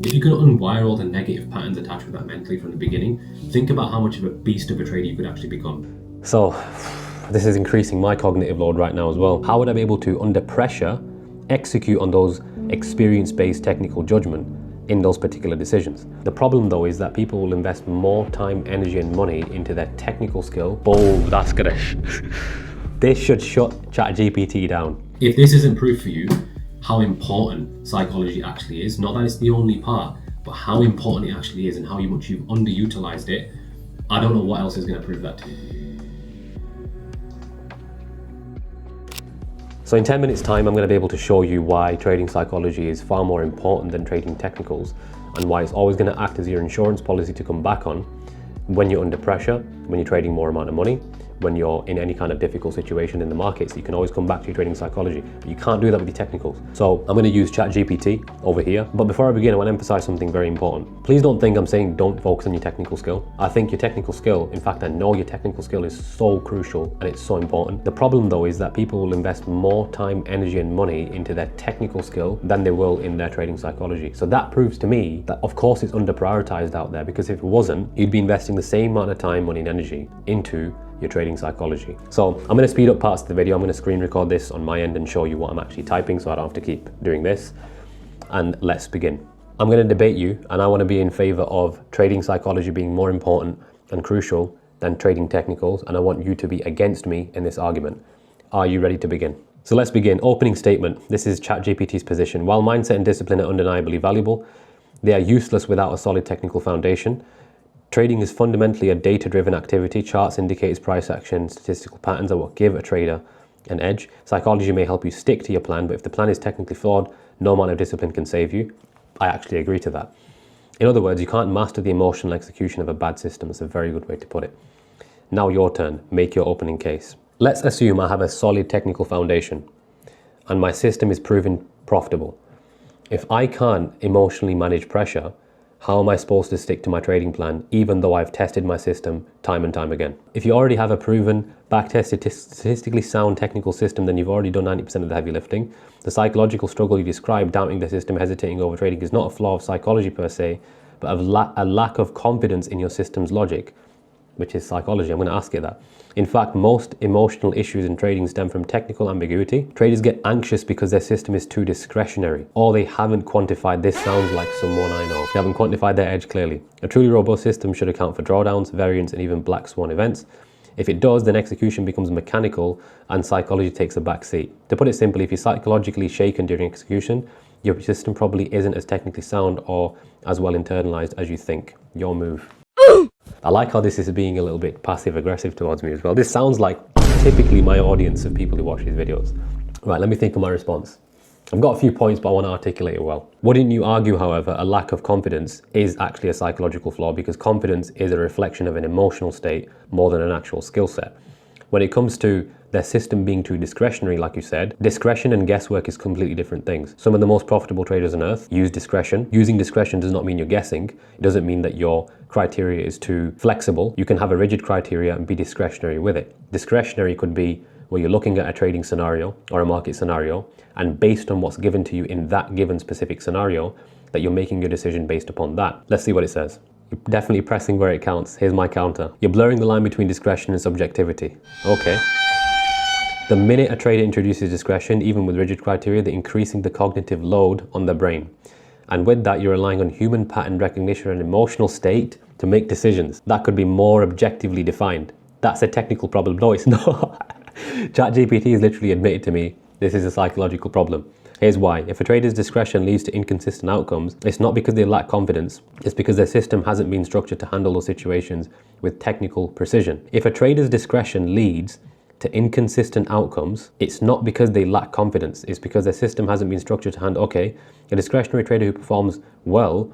If you could unwire all the negative patterns attached with that mentally from the beginning, think about how much of a beast of a trader you could actually become. So, this is increasing my cognitive load right now as well. How would I be able to, under pressure, execute on those experience-based technical judgment in those particular decisions? The problem though is that people will invest more time, energy and money into their technical skill. Oh, that's gonna... This should shut ChatGPT down. If this isn't proof for you how important psychology actually is, not that it's the only part, but how important it actually is and how much you've underutilized it, I don't know what else is going to prove that to you. So in 10 minutes time, I'm going to be able to show you why trading psychology is far more important than trading technicals, and why it's always going to act as your insurance policy to come back on when you're under pressure, when you're trading more amount of money, when you're in any kind of difficult situation in the markets. You can always come back to your trading psychology, but you can't do that with your technicals. So I'm going to use ChatGPT over here. But before I begin, I want to emphasize something very important. Please don't think I'm saying don't focus on your technical skill. I think your technical skill, in fact, I know your technical skill is so crucial and it's so important. The problem though is that people will invest more time, energy and money into their technical skill than they will in their trading psychology. So that proves to me that of course it's under prioritized out there, because if it wasn't, you'd be investing the same amount of time, money and energy into your trading psychology. So I'm going to speed up parts of the video. I'm going to screen record this on my end and show you what I'm actually typing so I don't have to keep doing this. And let's begin. I'm going to debate you, and I want to be in favor of trading psychology being more important and crucial than trading technicals, and I want you to be against me in this argument. Are you ready to begin? So let's begin. Opening statement. This is ChatGPT's position. While mindset and discipline are undeniably valuable, they are useless without a solid technical foundation. Trading is fundamentally a data-driven activity. Charts, indicators, price action, statistical patterns are what give a trader an edge. Psychology may help you stick to your plan, but if the plan is technically flawed, no amount of discipline can save you. I actually agree to that. In other words, you can't master the emotional execution of a bad system. It's a very good way to put it. Now your turn. Make your opening case. Let's assume I have a solid technical foundation and my system is proven profitable. If I can't emotionally manage pressure, how am I supposed to stick to my trading plan even though I've tested my system time and time again? If you already have a proven, back-tested, statistically sound technical system, then you've already done 90% of the heavy lifting. The psychological struggle you describe, doubting the system, hesitating over trading, is not a flaw of psychology per se, but a lack of confidence in your system's logic, which is psychology. I'm going to ask it that. In fact, most emotional issues in trading stem from technical ambiguity. Traders get anxious because their system is too discretionary, or they haven't quantified. This sounds like someone I know. They haven't quantified their edge clearly. A truly robust system should account for drawdowns, variance, and even black swan events. If it does, then execution becomes mechanical and psychology takes a back seat. To put it simply, if you're psychologically shaken during execution, your system probably isn't as technically sound or as well internalized as you think. Your move. I like how this is being a little bit passive aggressive towards me as well. This sounds like typically my audience of people who watch these videos. Right, let me think of my response. I've got a few points, but I want to articulate it well. Wouldn't you argue, however, a lack of confidence is actually a psychological flaw, because confidence is a reflection of an emotional state more than an actual skill set. When it comes to their system being too discretionary, like you said, discretion and guesswork is completely different things. Some of the most profitable traders on earth use discretion. Using discretion does not mean you're guessing. It doesn't mean that your criteria is too flexible. You can have a rigid criteria and be discretionary with it. Discretionary could be where you're looking at a trading scenario or a market scenario, and based on what's given to you in that given specific scenario, that you're making your decision based upon that. Let's see what it says. You're definitely pressing where it counts. Here's my counter. You're blurring the line between discretion and subjectivity. Okay. The minute a trader introduces discretion, even with rigid criteria, they're increasing the cognitive load on their brain. And with that, you're relying on human pattern recognition and emotional state to make decisions. That could be more objectively defined. That's a technical problem. No, it's not. ChatGPT has literally admitted to me this is a psychological problem. Here's why. If a trader's discretion leads to inconsistent outcomes, it's not because they lack confidence, it's because their system hasn't been structured to handle those situations with technical precision. If a trader's discretion leads to inconsistent outcomes, it's not because they lack confidence, it's because their system hasn't been structured to handle. Okay, a discretionary trader who performs well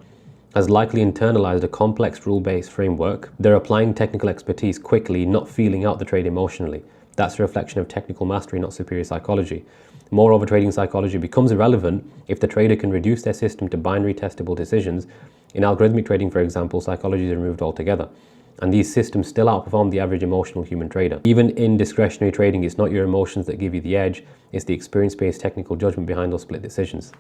has likely internalized a complex rule-based framework. They're applying technical expertise quickly, not feeling out the trade emotionally. That's a reflection of technical mastery, not superior psychology. Moreover, trading psychology becomes irrelevant if the trader can reduce their system to binary testable decisions. In algorithmic trading, for example, psychology is removed altogether, and these systems still outperform the average emotional human trader. Even in discretionary trading, it's not your emotions that give you the edge, it's the experience-based technical judgment behind those split decisions.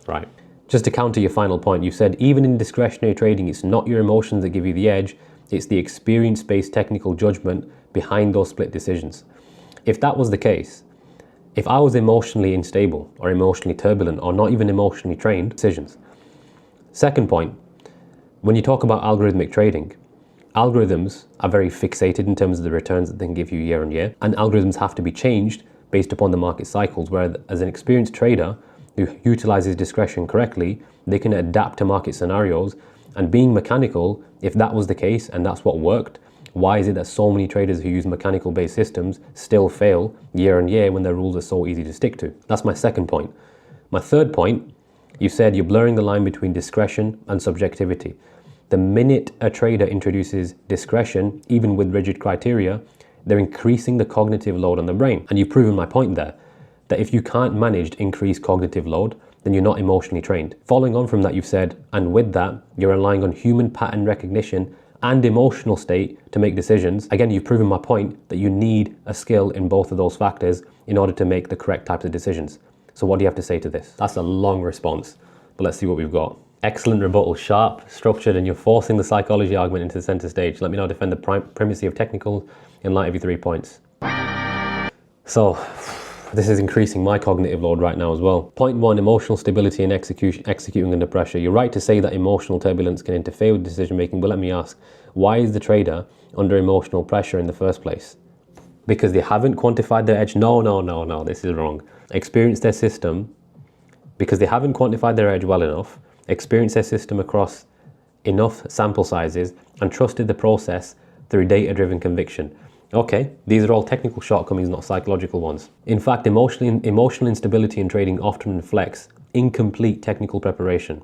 Right. Just to counter your final point, you said even in discretionary trading, it's not your emotions that give you the edge, it's the experience-based technical judgment behind those split decisions. If that was the case, if I was emotionally unstable or emotionally turbulent or not even emotionally trained, decisions. Second point, when you talk about algorithmic trading, algorithms are very fixated in terms of the returns that they can give you year on year, and algorithms have to be changed based upon the market cycles, where as an experienced trader who utilizes discretion correctly, they can adapt to market scenarios. And being mechanical, if that was the case and that's what worked, why is it that so many traders who use mechanical based systems still fail year on year when their rules are so easy to stick to? That's my second point. My third point, you said you're blurring the line between discretion and subjectivity. The minute a trader introduces discretion, even with rigid criteria, they're increasing the cognitive load on the brain. And you've proven my point there, that if you can't manage increased cognitive load, then you're not emotionally trained. Following on from that, you've said, and with that, you're relying on human pattern recognition and emotional state to make decisions. Again, you've proven my point that you need a skill in both of those factors in order to make the correct types of decisions. So what do you have to say to this? That's a long response, but let's see what we've got. Excellent rebuttal, sharp, structured, and you're forcing the psychology argument into the center stage. Let me now defend the primacy of technical in light of your 3 points. So, this is increasing my cognitive load right now as well. Point one, emotional stability and executing under pressure. You're right to say that emotional turbulence can interfere with decision making, but let me ask, why is the trader under emotional pressure in the first place? Because they haven't quantified their edge? No, this is wrong. Experience their system, because they haven't quantified their edge well enough, experience their system across enough sample sizes, and trusted the process through data-driven conviction. Okay, these are all technical shortcomings, not psychological ones. In fact, emotional instability in trading often reflects incomplete technical preparation.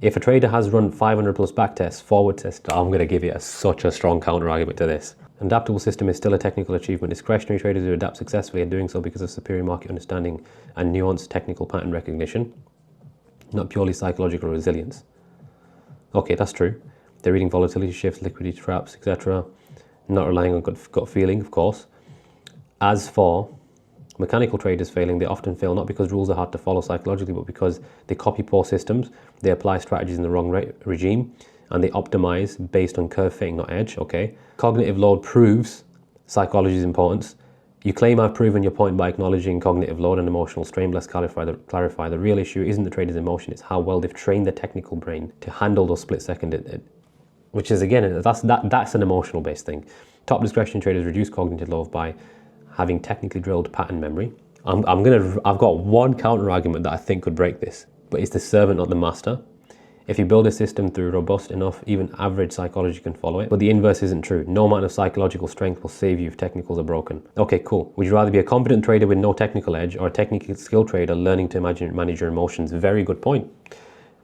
If a trader has run 500 plus backtests, forward tests, I'm going to give you such a strong counter argument to this. Adaptable system is still a technical achievement. Discretionary traders who adapt successfully are doing so because of superior market understanding and nuanced technical pattern recognition, not purely psychological resilience. Okay, that's true. They're reading volatility shifts, liquidity traps, etc. Not relying on gut feeling, of course. As for mechanical traders failing, they often fail not because rules are hard to follow psychologically, but because they copy poor systems, they apply strategies in the wrong regime, and they optimize based on curve fitting, not edge, okay? Cognitive load proves psychology's importance. You claim I've proven your point by acknowledging cognitive load and emotional strain. Let's clarify the real issue isn't the trader's emotion, it's how well they've trained their technical brain to handle those split-second, which is, again, that's an emotional based thing. Top discretionary traders reduce cognitive load by having technically drilled pattern memory. I've got one counter argument that I think could break this, but it's the servant, not the master. If you build a system through robust enough, even average psychology can follow it. But the inverse isn't true. No amount of psychological strength will save you if technicals are broken. Okay, cool. Would you rather be a competent trader with no technical edge or a technically skilled trader learning to manage your emotions? Very good point.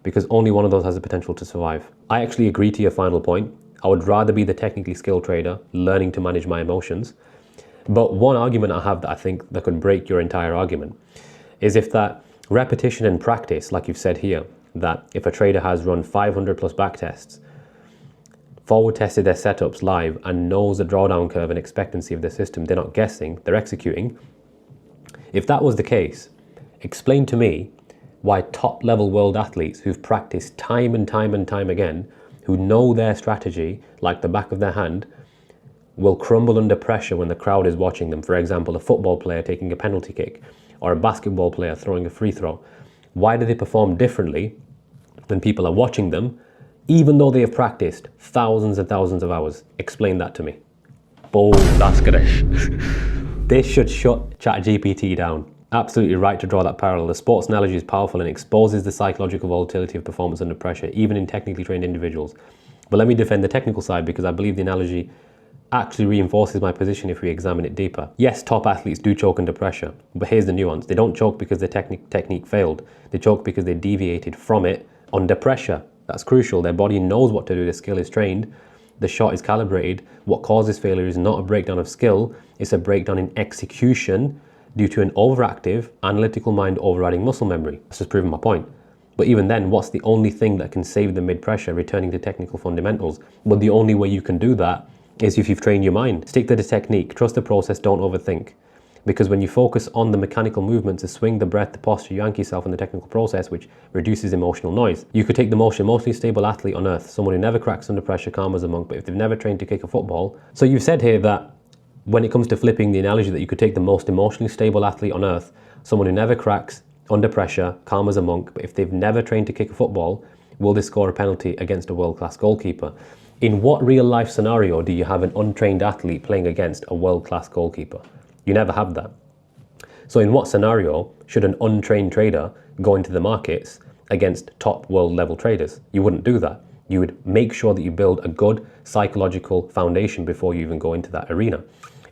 Because only one of those has the potential to survive. I actually agree to your final point. I would rather be the technically skilled trader learning to manage my emotions. But one argument I have that I think that could break your entire argument is if that repetition and practice, like you've said here, that if a trader has run 500 plus backtests, forward tested their setups live and knows the drawdown curve and expectancy of the system, they're not guessing, they're executing. If that was the case, explain to me why top level world athletes who've practiced time and time again, who know their strategy like the back of their hand, will crumble under pressure when the crowd is watching them. For example, a football player taking a penalty kick or a basketball player throwing a free throw. Why do they perform differently when people are watching them, even though they have practiced thousands and thousands of hours? Explain that to me. Boom, that's gonna... This should shut ChatGPT down. Absolutely right to draw that parallel. The sports analogy is powerful and exposes the psychological volatility of performance under pressure, even in technically trained individuals. But let me defend the technical side because I believe the analogy actually reinforces my position if we examine it deeper. Yes, top athletes do choke under pressure, but here's the nuance. They don't choke because their technique failed. They choke because they deviated from it under pressure. That's crucial. Their body knows what to do. The skill is trained. The shot is calibrated. What causes failure is not a breakdown of skill. It's a breakdown in execution due to an overactive, analytical mind overriding muscle memory. That's just proving my point. But even then, what's the only thing that can save them mid-pressure? Returning to technical fundamentals. But the only way you can do that is if you've trained your mind. Stick to the technique, trust the process, don't overthink. Because when you focus on the mechanical movements, the swing, the breath, the posture, you anchor yourself in the technical process, which reduces emotional noise. You could take the most emotionally stable athlete on earth, someone who never cracks under pressure, calm as a monk, but if they've never trained to kick a football. So you've said here that when it comes to flipping the analogy, that you could take the most emotionally stable athlete on earth, someone who never cracks under pressure, calm as a monk, but if they've never trained to kick a football, will they score a penalty against a world-class goalkeeper? In what real-life scenario do you have an untrained athlete playing against a world-class goalkeeper? You never have that. So in what scenario should an untrained trader go into the markets against top world level traders? You wouldn't do that. You would make sure that you build a good psychological foundation before you even go into that arena.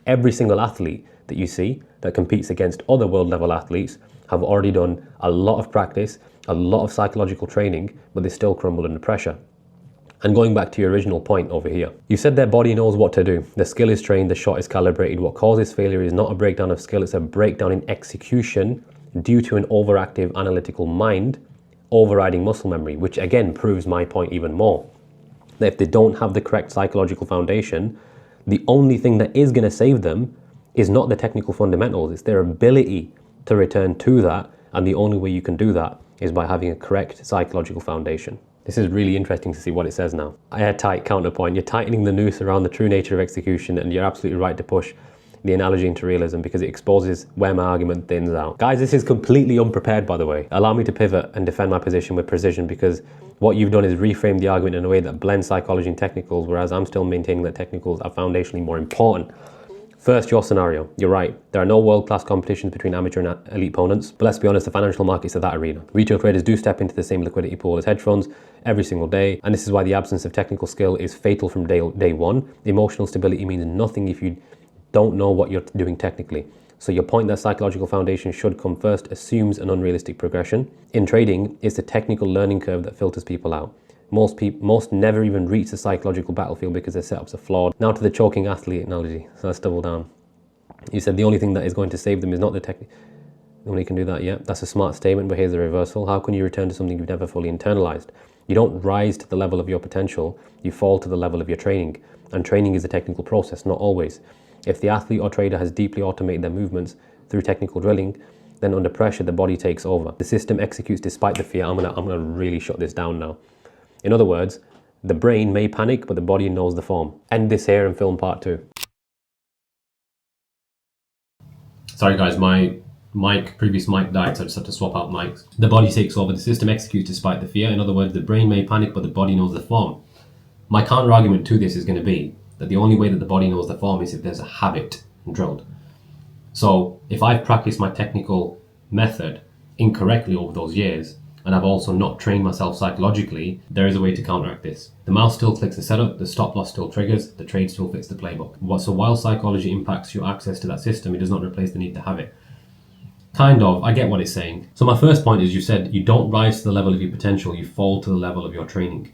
Every single athlete that you see that competes against other world level athletes have already done a lot of practice, a lot of psychological training, but they still crumble under pressure. And going back to your original point over here, you said their body knows what to do. The skill is trained, the shot is calibrated. What causes failure is not a breakdown of skill, it's a breakdown in execution due to an overactive analytical mind overriding muscle memory, which again proves my point even more. That if they don't have the correct psychological foundation, the only thing that is going to save them is not the technical fundamentals, it's their ability to return to that. And the only way you can do that is by having a correct psychological foundation. This is really interesting to see what it says now. Airtight counterpoint. You're tightening the noose around the true nature of execution, and you're absolutely right to push the analogy into realism because it exposes where my argument thins out. Guys, this is completely unprepared, by the way. Allow me to pivot and defend my position with precision, because what you've done is reframe the argument in a way that blends psychology and technicals, whereas I'm still maintaining that technicals are foundationally more important. First, your scenario. You're right. There are no world-class competitions between amateur and elite opponents, but let's be honest, the financial markets are that arena. Retail traders do step into the same liquidity pool as hedge funds every single day, and this is why the absence of technical skill is fatal from day one. Emotional stability means nothing if you don't know what you're doing technically. So your point that psychological foundation should come first assumes an unrealistic progression. In trading, it's the technical learning curve that filters people out. Most never even reach the psychological battlefield because their setups are flawed. Now to the choking athlete analogy. So let's double down. You said the only thing that is going to save them is not the technique. Nobody can do that yet. That's a smart statement, but here's the reversal. How can you return to something you've never fully internalized? You don't rise to the level of your potential, you fall to the level of your training. And training is a technical process, not always. If the athlete or trader has deeply automated their movements through technical drilling, then under pressure, the body takes over. The system executes despite the fear. I'm gonna really shut this down now. In other words, the brain may panic, but the body knows the form. End this here and film part 2. Sorry guys, my previous mic died, so I just had to swap out mics. The body takes over, the system executes despite the fear. In other words, the brain may panic, but the body knows the form. My counter argument to this is going to be that the only way that the body knows the form is if there's a habit drilled. So if I've practiced my technical method incorrectly over those years, and I've also not trained myself psychologically, there is a way to counteract this. The mouse still clicks the setup, the stop loss still triggers, the trade still fits the playbook. So while psychology impacts your access to that system, it does not replace the need to have it. Kind of, I get what it's saying. So my first point is, you said you don't rise to the level of your potential, you fall to the level of your training.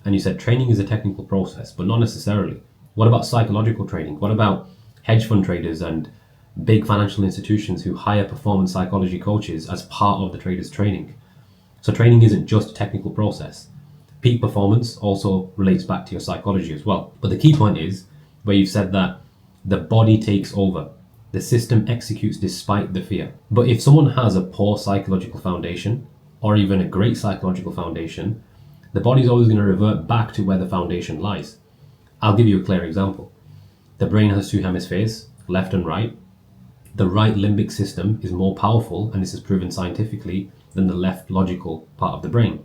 And you said training is a technical process, but not necessarily. What about psychological training? What about hedge fund traders and big financial institutions who hire performance psychology coaches as part of the trader's training? So training isn't just a technical process. Peak performance also relates back to your psychology as well. But the key point is where you've said that the body takes over. The system executes despite the fear. But if someone has a poor psychological foundation, or even a great psychological foundation, the body's always going to revert back to where the foundation lies. I'll give you a clear example. The brain has 2 hemispheres, left and right. The right limbic system is more powerful, and this is proven scientifically, than the left logical part of the brain.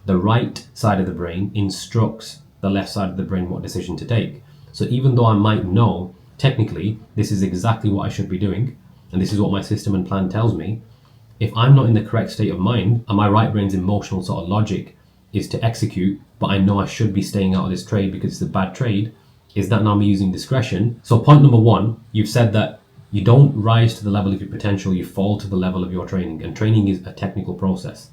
The right side of the brain instructs the left side of the brain what decision to take. So even though I might know technically this is exactly what I should be doing, and this is what my system and plan tells me, if I'm not in the correct state of mind, and my right brain's emotional sort of logic is to execute, but I know I should be staying out of this trade because it's a bad trade, is that now me using discretion? So point number 1, you've said that you don't rise to the level of your potential, you fall to the level of your training, and training is a technical process.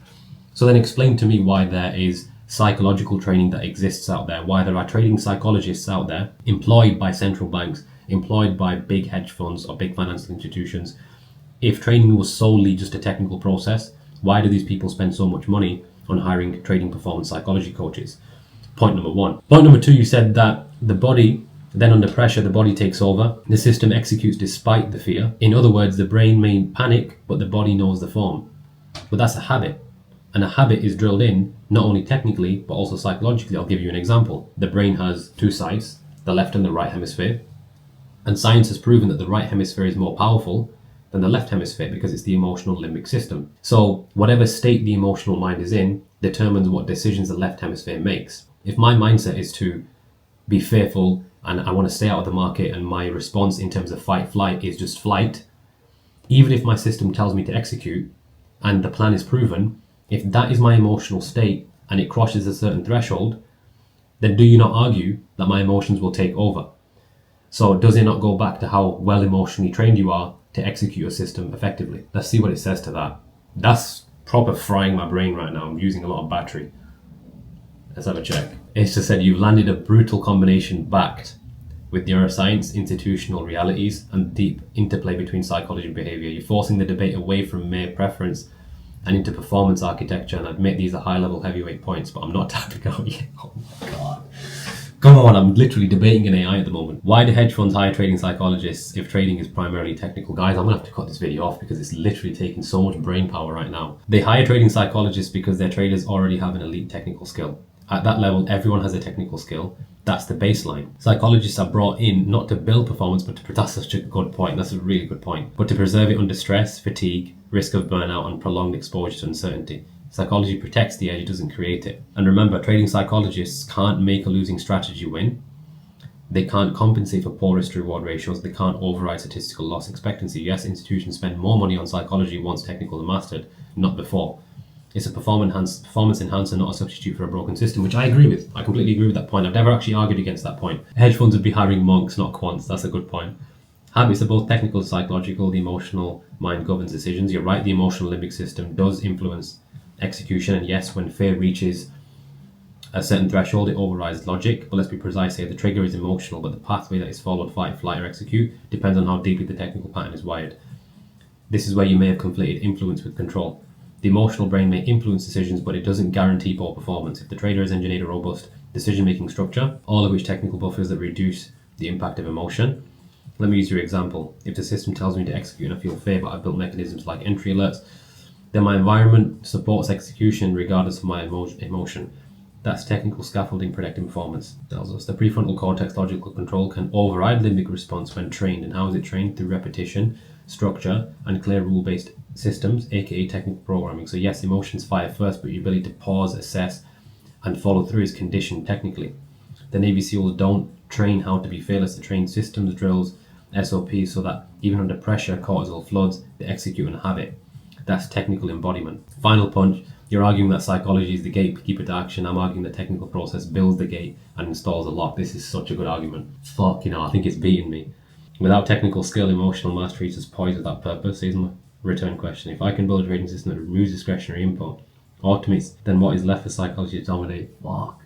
So then explain to me why there is psychological training that exists out there, why there are trading psychologists out there employed by central banks, employed by big hedge funds or big financial institutions. If training was solely just a technical process, why do these people spend so much money on hiring trading performance psychology coaches? Point number 1. Point number 2, you said that the body Then under pressure, the body takes over. The system executes despite the fear. In other words, the brain may panic, but the body knows the form. But that's a habit. And a habit is drilled in, not only technically, but also psychologically. I'll give you an example. The brain has two sides, the left and the right hemisphere. And science has proven that the right hemisphere is more powerful than the left hemisphere because it's the emotional limbic system. So whatever state the emotional mind is in determines what decisions the left hemisphere makes. If my mindset is to be fearful and I want to stay out of the market and my response in terms of fight flight is just flight, even if my system tells me to execute and the plan is proven, if that is my emotional state and it crosses a certain threshold, then do you not argue that my emotions will take over? So does it not go back to how well emotionally trained you are to execute your system effectively? Let's see what it says to that. That's proper frying my brain right now. I'm using a lot of battery. Let's have a check. It's just said you've landed a brutal combination backed with neuroscience, institutional realities, and deep interplay between psychology and behavior. You're forcing the debate away from mere preference and into performance architecture, and I admit these are high-level heavyweight points, but I'm not tapping out yet. Oh my god. Come on, I'm literally debating an AI at the moment. Why do hedge funds hire trading psychologists if trading is primarily technical? Guys, I'm gonna have to cut this video off because it's literally taking so much brain power right now. They hire trading psychologists because their traders already have an elite technical skill. At that level, everyone has a technical skill. That's the baseline. Psychologists are brought in not to build performance, but to, that's such a good point. That's a really good point. But to preserve it under stress, fatigue, risk of burnout, and prolonged exposure to uncertainty. Psychology protects the edge, it doesn't create it. And remember, trading psychologists can't make a losing strategy win. They can't compensate for poor risk to reward ratios. They can't override statistical loss expectancy. Yes, institutions spend more money on psychology once technical are mastered, not before. It's a performance enhancer, not a substitute for a broken system, which I agree with. I completely agree with that point. I've never actually argued against that point. Hedge funds would be hiring monks, not quants. That's a good point. Habits are both technical and psychological. The emotional mind governs decisions. You're right, the emotional limbic system does influence execution, and yes, when fear reaches a certain threshold, it overrides logic. But let's be precise here. The trigger is emotional, but the pathway that is followed, fight, flight, or execute, depends on how deeply the technical pattern is wired. This is where you may have conflated influence with control. The emotional brain may influence decisions, but it doesn't guarantee poor performance. If the trader has engineered a robust decision-making structure, all of which technical buffers that reduce the impact of emotion. Let me use your example. If the system tells me to execute and I feel fear, but I've built mechanisms like entry alerts, then my environment supports execution regardless of my emotion. That's technical scaffolding protecting performance. Tells us the prefrontal cortex logical control can override limbic response when trained. And how is it trained? Through repetition, structure, and clear rule-based systems, aka technical programming. So yes, emotions fire first, but your ability to pause, assess, and follow through is conditioned technically. The Navy SEALs don't train how to be fearless. They train systems, drills, SOPs, so that even under pressure, cortisol floods, they execute and have it. That's technical embodiment. Final punch. You're arguing that psychology is the gatekeeper to action. I'm arguing the technical process builds the gate and installs a lock. This is such a good argument. Fuck, I think it's beating me. Without technical skill, emotional mastery is just poised without purpose. Here's my return question. If I can build a trading system that removes discretionary input, automates, then what is left for psychology to dominate? Fuck.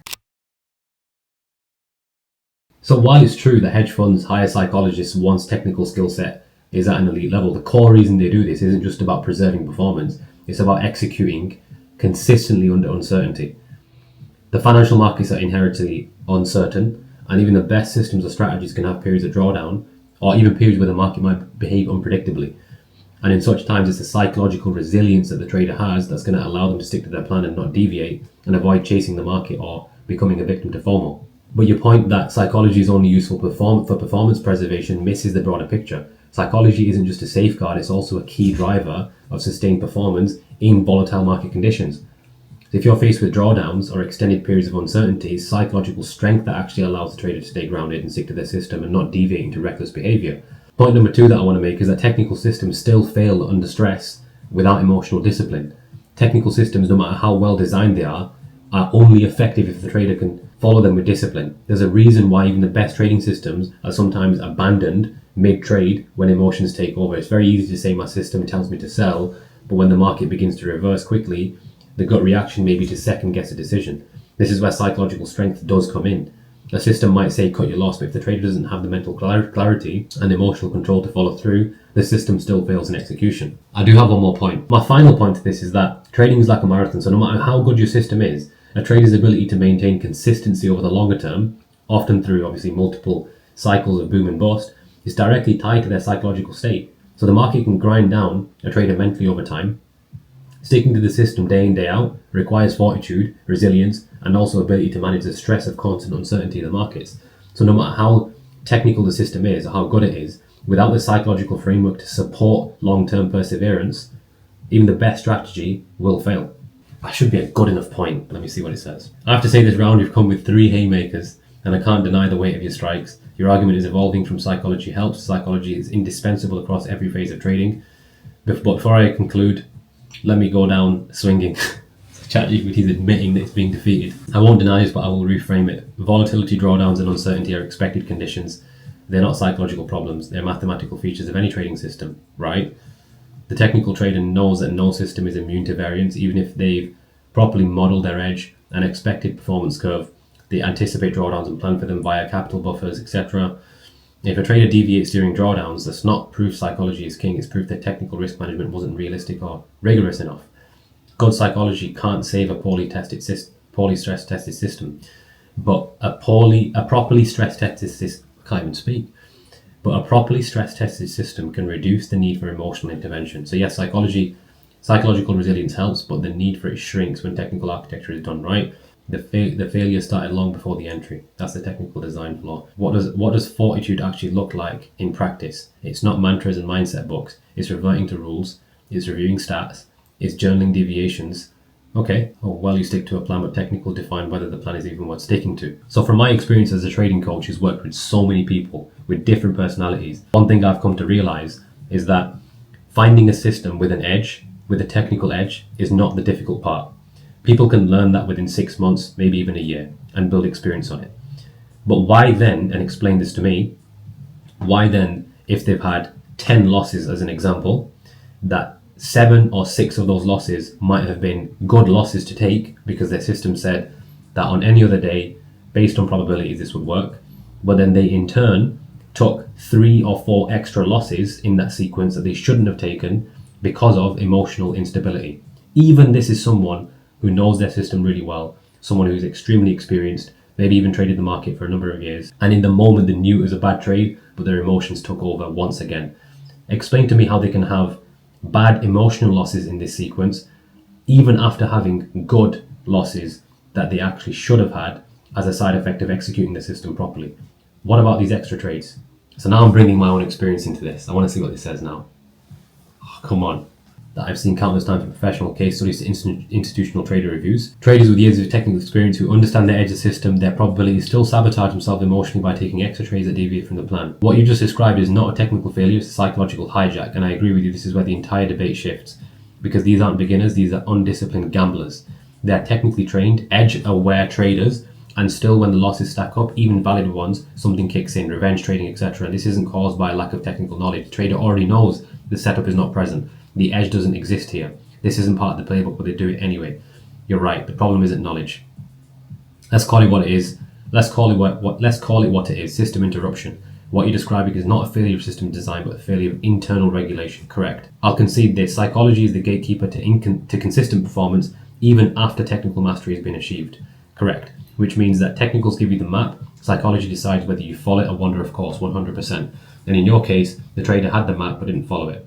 So while it's true that hedge funds hire psychologists once technical skill set is at an elite level, the core reason they do this isn't just about preserving performance. It's about executing consistently under uncertainty. The financial markets are inherently uncertain, and even the best systems or strategies can have periods of drawdown, or even periods where the market might behave unpredictably. And in such times, it's the psychological resilience that the trader has that's going to allow them to stick to their plan and not deviate and avoid chasing the market or becoming a victim to FOMO. But your point that psychology is only useful for performance preservation misses the broader picture. Psychology isn't just a safeguard, it's also a key driver of sustained performance in volatile market conditions. So if you're faced with drawdowns or extended periods of uncertainty, it's psychological strength that actually allows the trader to stay grounded and stick to their system and not deviate into reckless behavior. Point number 2 that I want to make is that technical systems still fail under stress without emotional discipline. Technical systems, no matter how well designed they are only effective if the trader can follow them with discipline. There's a reason why even the best trading systems are sometimes abandoned mid-trade when emotions take over. It's very easy to say my system tells me to sell, but when the market begins to reverse quickly, the gut reaction may be to second guess a decision. This is where psychological strength does come in. A system might say cut your loss, but if the trader doesn't have the mental clarity and emotional control to follow through, the system still fails in execution. I do have one more point. My final point to this is that trading is like a marathon, so no matter how good your system is, a trader's ability to maintain consistency over the longer term, often through obviously multiple cycles of boom and bust, is directly tied to their psychological state. So the market can grind down a trader mentally over time. Sticking to the system day in, day out requires fortitude, resilience, and also ability to manage the stress of constant uncertainty in the markets. So no matter how technical the system is or how good it is, without the psychological framework to support long-term perseverance, even the best strategy will fail. That should be a good enough point. Let me see what it says. I have to say this round you've come with 3 haymakers, and I can't deny the weight of your strikes. Your argument is evolving from psychology helps. Psychology is indispensable across every phase of trading. But before I conclude, let me go down swinging. ChatGPT is admitting that it's being defeated. I won't deny this, but I will reframe it. Volatility, drawdowns, and uncertainty are expected conditions. They're not psychological problems. They're mathematical features of any trading system, right? The technical trader knows that no system is immune to variance, even if they've properly modeled their edge and expected performance curve. They anticipate drawdowns and plan for them via capital buffers, etc. If a trader deviates during drawdowns, that's not proof psychology is king. It's proof that technical risk management wasn't realistic or rigorous enough. Good psychology can't save a poorly stress tested system, but a properly stress tested system, I can't even speak. But a properly stress tested system can reduce the need for emotional intervention. So yes, psychological resilience helps, but the need for it shrinks when technical architecture is done right. The failure started long before the entry. That's the technical design flaw. What does fortitude actually look like in practice? It's not mantras and mindset books. It's reverting to rules. It's reviewing stats. It's journaling deviations. Okay, oh, well, you stick to a plan, but technical define whether the plan is even worth sticking to. So from my experience as a trading coach who's worked with so many people with different personalities, one thing I've come to realize is that finding a system with an edge, with a technical edge, is not the difficult part. People can learn that within 6 months, maybe even a year, and build experience on it. But why then, and explain this to me, why then, if they've had 10 losses as an example, that 7 or 6 of those losses might have been good losses to take because their system said that on any other day, based on probabilities, this would work. But then they in turn took 3 or 4 extra losses in that sequence that they shouldn't have taken because of emotional instability. Even this is someone who knows their system really well, someone who's extremely experienced, maybe even traded the market for a number of years, and in the moment they knew it was a bad trade, but their emotions took over once again. Explain to me how they can have bad emotional losses in this sequence, even after having good losses that they actually should have had as a side effect of executing the system properly. What about these extra trades? So now I'm bringing my own experience into this. I want to see what this says now. Oh, come on. That I've seen countless times from professional case studies to institutional trader reviews. Traders with years of technical experience who understand the edge of the system, their probabilities still sabotage themselves emotionally by taking extra trades that deviate from the plan. What you just described is not a technical failure, it's a psychological hijack, and I agree with you, this is where the entire debate shifts. Because these aren't beginners, these are undisciplined gamblers. They are technically trained, edge-aware traders, and still when the losses stack up, even valid ones, something kicks in, revenge trading, etc. And this isn't caused by a lack of technical knowledge. The trader already knows the setup is not present. The edge doesn't exist here. This isn't part of the playbook, but they do it anyway. You're right. The problem isn't knowledge. Let's call it what it is. Let's call it what it is. System interruption. What you're describing is not a failure of system design, but a failure of internal regulation. Correct. I'll concede this. Psychology is the gatekeeper to consistent performance, even after technical mastery has been achieved. Correct. Which means that technicals give you the map. Psychology decides whether you follow it or wander off course 100%. And in your case, the trader had the map but didn't follow it.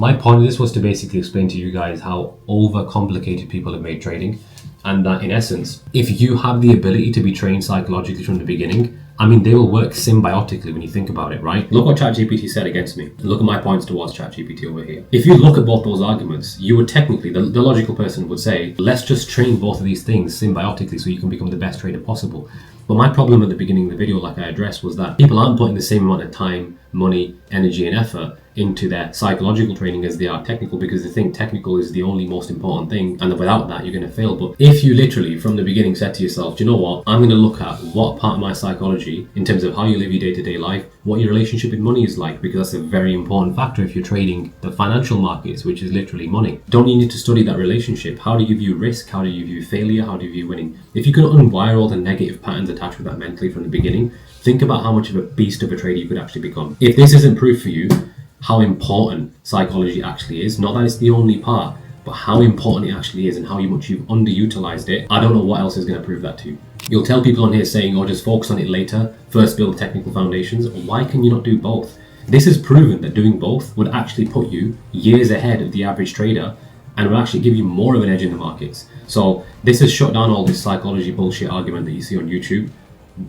My point of this was to basically explain to you guys how overcomplicated people have made trading, and that in essence, if you have the ability to be trained psychologically from the beginning, I mean, they will work symbiotically when you think about it, right? Look what ChatGPT said against me. Look at my points towards ChatGPT over here. If you look at both those arguments, you would technically, the logical person would say, let's just train both of these things symbiotically so you can become the best trader possible. But my problem at the beginning of the video, like I addressed, was that people aren't putting the same amount of time, money, energy, and effort into their psychological training as they are technical, because they think technical is the only most important thing, and that without that you're going to fail. But if you literally from the beginning said to yourself, do you know what, I'm going to look at what part of my psychology in terms of how you live your day-to-day life, what your relationship with money is like, because that's a very important factor if you're trading the financial markets, which is literally money. Don't you need to study that relationship? How do you view risk? How do you view failure? How do you view winning? If you can unwire all the negative patterns attached with that mentally from the beginning, think about how much of a beast of a trader you could actually become. If this isn't proof for you how important psychology actually is, not that it's the only part, but how important it actually is and how much you've underutilized it, I don't know what else is going to prove that to you. You'll tell people on here saying, oh, just focus on it later, first build technical foundations. Why can you not do both? This has proven that doing both would actually put you years ahead of the average trader and will actually give you more of an edge in the markets. So this has shut down all this psychology bullshit argument that you see on YouTube.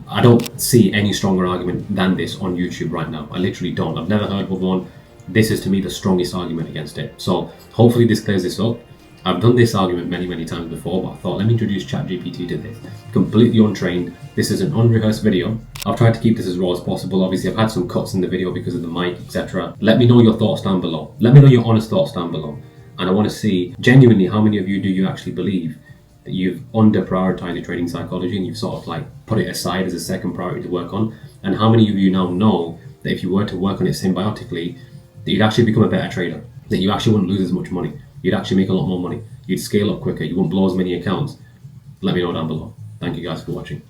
I don't see any stronger argument than this on YouTube right now. I literally don't. I've never heard of one. This is to me the strongest argument against it. So hopefully this clears this up. I've done this argument many times before, but I thought, let me introduce ChatGPT to this. Completely untrained. This is an unrehearsed video. I've tried to keep this as raw as possible. Obviously, I've had some cuts in the video because of the mic, etc. Let me know your thoughts down below. Let me know your honest thoughts down below. And I want to see, genuinely, how many of you do you actually believe that you've under-prioritized your trading psychology and you've sort of like put it aside as a second priority to work on? And how many of you now know that if you were to work on it symbiotically, that you'd actually become a better trader, that you actually wouldn't lose as much money, you'd actually make a lot more money, you'd scale up quicker, you wouldn't blow as many accounts? Let me know down below. Thank you guys for watching.